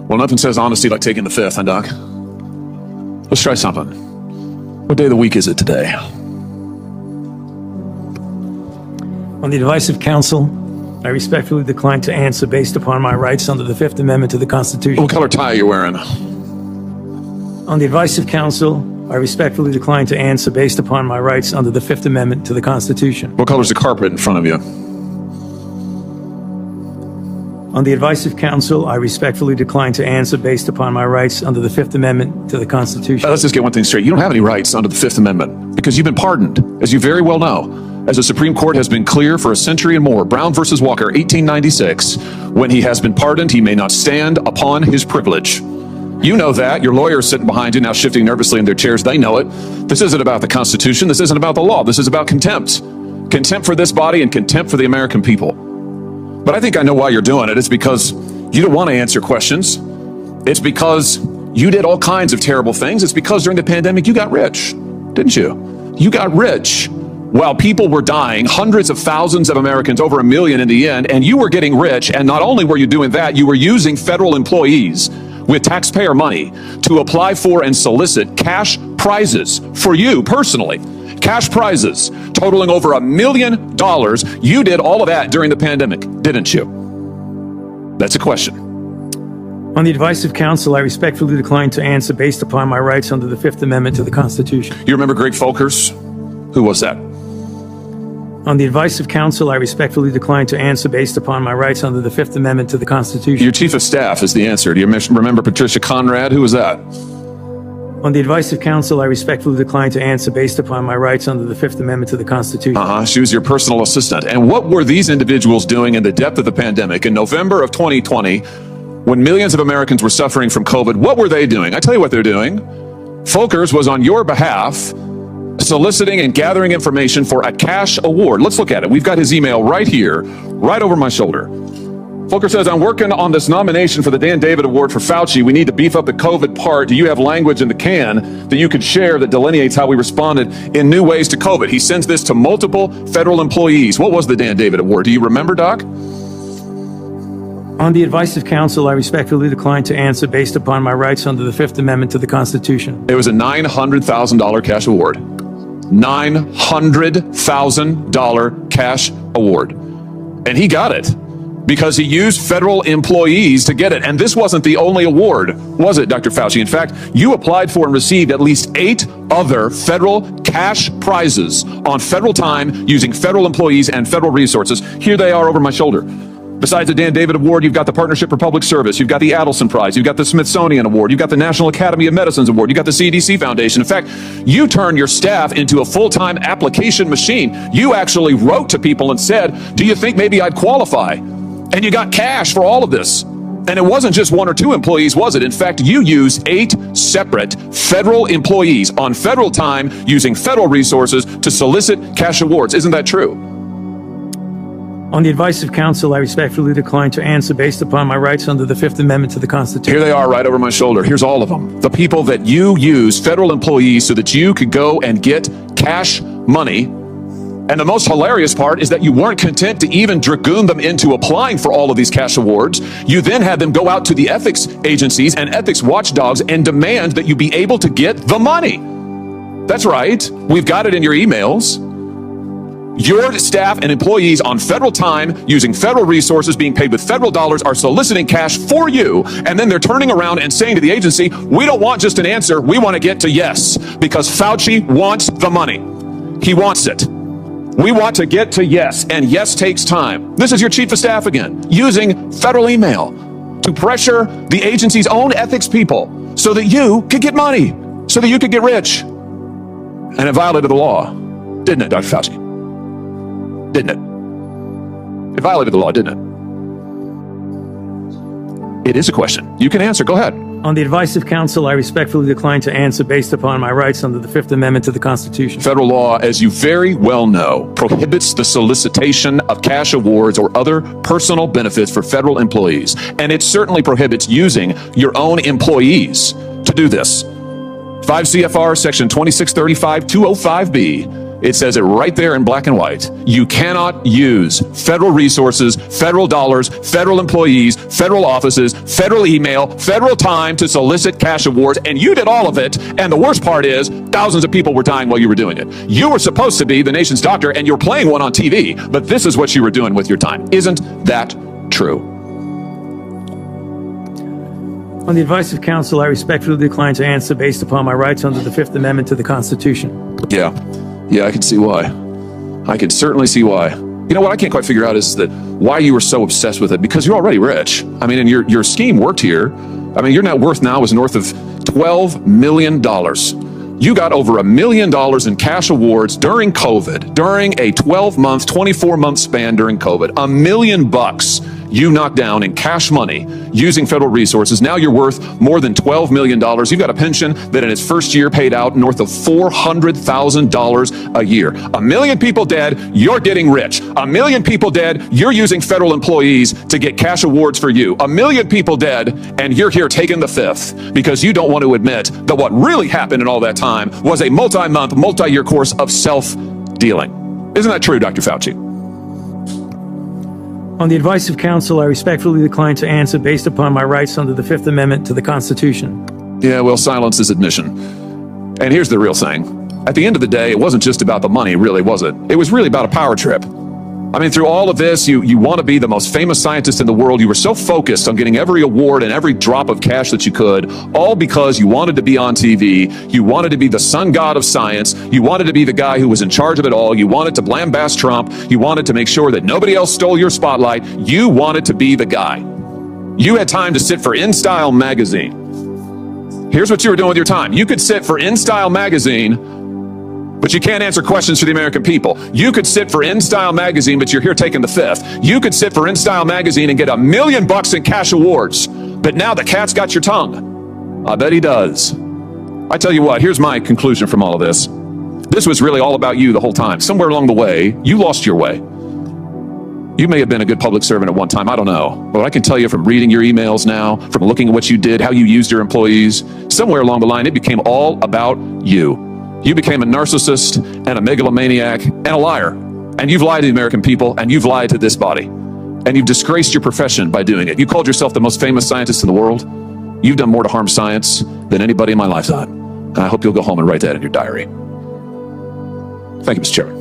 Well, nothing says honesty like taking the fifth, huh, Doc? Let's try something. What day of the week is it today? On the advice of counsel, I respectfully decline to answer based upon my rights under the Fifth Amendment to the Constitution. What color tie are you wearing? On the advice of counsel, I respectfully decline to answer based upon my rights under the Fifth Amendment to the Constitution. What color is the carpet in front of you? On the advice of counsel, I respectfully decline to answer based upon my rights under the Fifth Amendment to the Constitution. Let's just get one thing straight. You don't have any rights under the Fifth Amendment because you've been pardoned, as you very well know. As the Supreme Court has been clear for a century and more, Brown versus Walker, 1896, when he has been pardoned, he may not stand upon his privilege. You know that. Your lawyer is sitting behind you now, shifting nervously in their chairs. They know it. This isn't about the Constitution. This isn't about the law. This is about contempt. Contempt for this body and contempt for the American people. But I think I know why you're doing it. It's because you don't want to answer questions. It's because you did all kinds of terrible things. It's because during the pandemic, you got rich, didn't you? You got rich while people were dying, hundreds of thousands of Americans, over 1 million in the end, and you were getting rich. And not only were you doing that, you were using federal employees with taxpayer money to apply for and solicit cash prizes for you personally. Cash prizes totaling over $1 million. You did all of that during the pandemic, didn't you? That's a question. On the advice of counsel, I respectfully decline to answer based upon my rights under the Fifth Amendment to the Constitution. You remember Greg Folkers? Who was that? On the advice of counsel, I respectfully decline to answer based upon my rights under the Fifth Amendment to the Constitution. Your chief of staff is the answer. Do you remember Patricia Conrad? Who was that? On the advice of counsel, I respectfully decline to answer based upon my rights under the Fifth Amendment to the Constitution. She was your personal assistant. And what were these individuals doing in the depth of the pandemic in November of 2020, when millions of Americans were suffering from COVID? What were they doing? I tell you what they're doing. Folkers was on your behalf soliciting and gathering information for a cash award. Let's look at it. We've got his email right here, right over my shoulder. Folkers says, I'm working on this nomination for the Dan David Award for Fauci. We need to beef up the COVID part. Do you have language in the can that you could share that delineates how we responded in new ways to COVID? He sends this to multiple federal employees. What was the Dan David Award? Do you remember, Doc? On the advice of counsel, I respectfully decline to answer based upon my rights under the Fifth Amendment to the Constitution. It was a $900,000 cash award. $900,000 cash award. And he got it because he used federal employees to get it. And this wasn't the only award, was it, Dr. Fauci? In fact, you applied for and received at least 8 other federal cash prizes on federal time using federal employees and federal resources. Here they are over my shoulder. Besides the Dan David Award, you've got the Partnership for Public Service, you've got the Adelson Prize, you've got the Smithsonian Award, you've got the National Academy of Medicine's Award, you've got the CDC Foundation. In fact, you turned your staff into a full-time application machine. You actually wrote to people and said, do you think maybe I'd qualify? And you got cash for all of this. And it wasn't just 1 or 2 employees, was it? In fact, you used 8 separate federal employees on federal time using federal resources to solicit cash awards. Isn't that true? On the advice of counsel, I respectfully decline to answer based upon my rights under the Fifth Amendment to the Constitution. Here they are right over my shoulder. Here's all of them. The people that you use, federal employees, so that you could go and get cash money. And the most hilarious part is that you weren't content to even dragoon them into applying for all of these cash awards. You then had them go out to the ethics agencies and ethics watchdogs and demand that you be able to get the money. That's right. We've got it in your emails. Your staff and employees on federal time, using federal resources, being paid with federal dollars, are soliciting cash for you. And then they're turning around and saying to the agency, we don't want just an answer. We want to get to yes, because Fauci wants the money. He wants it. We want to get to yes, and yes takes time. This is your chief of staff again, using federal email to pressure the agency's own ethics people so that you could get money, so that you could get rich. And it violated the law, didn't it, Dr. Fauci? Didn't it? It violated the law, didn't it? It is a question. You can answer. Go ahead. On the advice of counsel, I respectfully decline to answer based upon my rights under the Fifth Amendment to the Constitution. Federal law, as you very well know, prohibits the solicitation of cash awards or other personal benefits for federal employees. And it certainly prohibits using your own employees to do this. 5 CFR section 2635-205B It says it right there in black and white. You cannot use federal resources, federal dollars, federal employees, federal offices, federal email, federal time to solicit cash awards. And you did all of it. And the worst part is thousands of people were dying while you were doing it. You were supposed to be the nation's doctor and you're playing one on TV, but this is what you were doing with your time. Isn't that true? On the advice of counsel, I respectfully decline to answer based upon my rights under the Fifth Amendment to the Constitution. Yeah, I can see why. I can certainly see why. You know what I can't quite figure out is that why you were so obsessed with it, because you're already rich. I mean, and your scheme worked here. I mean, your net worth now is north of $12 million. You got over $1 million in cash awards during COVID, during a 12-month, 24-month span during COVID. $1 million you knocked down in cash money using federal resources. Now you're worth more than $12 million. You've got a pension that in its first year paid out north of $400,000 a year. 1 million people dead, you're getting rich. 1 million people dead, you're using federal employees to get cash awards for you. 1 million people dead, and you're here taking the fifth because you don't want to admit that what really happened in all that time was a multi-month, multi-year course of self-dealing. Isn't that true, Dr. Fauci? On the advice of counsel, I respectfully decline to answer based upon my rights under the Fifth Amendment to the Constitution. Yeah, well, silence is admission. And here's the real thing. At the end of the day, it wasn't just about the money, really, was it? It was really about a power trip. I mean, through all of this, you want to be the most famous scientist in the world. You were so focused on getting every award and every drop of cash that you could, all because you wanted to be on TV. You wanted to be the sun god of science. You wanted to be the guy who was in charge of it all. You wanted to blambast Trump. You wanted to make sure that nobody else stole your spotlight. You wanted to be the guy. You had time to sit for InStyle magazine. Here's what you were doing with your time. You could sit for InStyle magazine, but you can't answer questions for the American people. You could sit for InStyle magazine, but you're here taking the fifth. You could sit for InStyle magazine and get $1 million in cash awards, but now the cat's got your tongue. I bet he does. I tell you what, here's my conclusion from all of this. This was really all about you the whole time. Somewhere along the way, you lost your way. You may have been a good public servant at one time, I don't know. But I can tell you from reading your emails now, from looking at what you did, how you used your employees, somewhere along the line, it became all about you. You became a narcissist and a megalomaniac and a liar. And you've lied to the American people, and you've lied to this body. And you've disgraced your profession by doing it. You called yourself the most famous scientist in the world. You've done more to harm science than anybody in my lifetime. And I hope you'll go home and write that in your diary. Thank you, Mr. Chairman.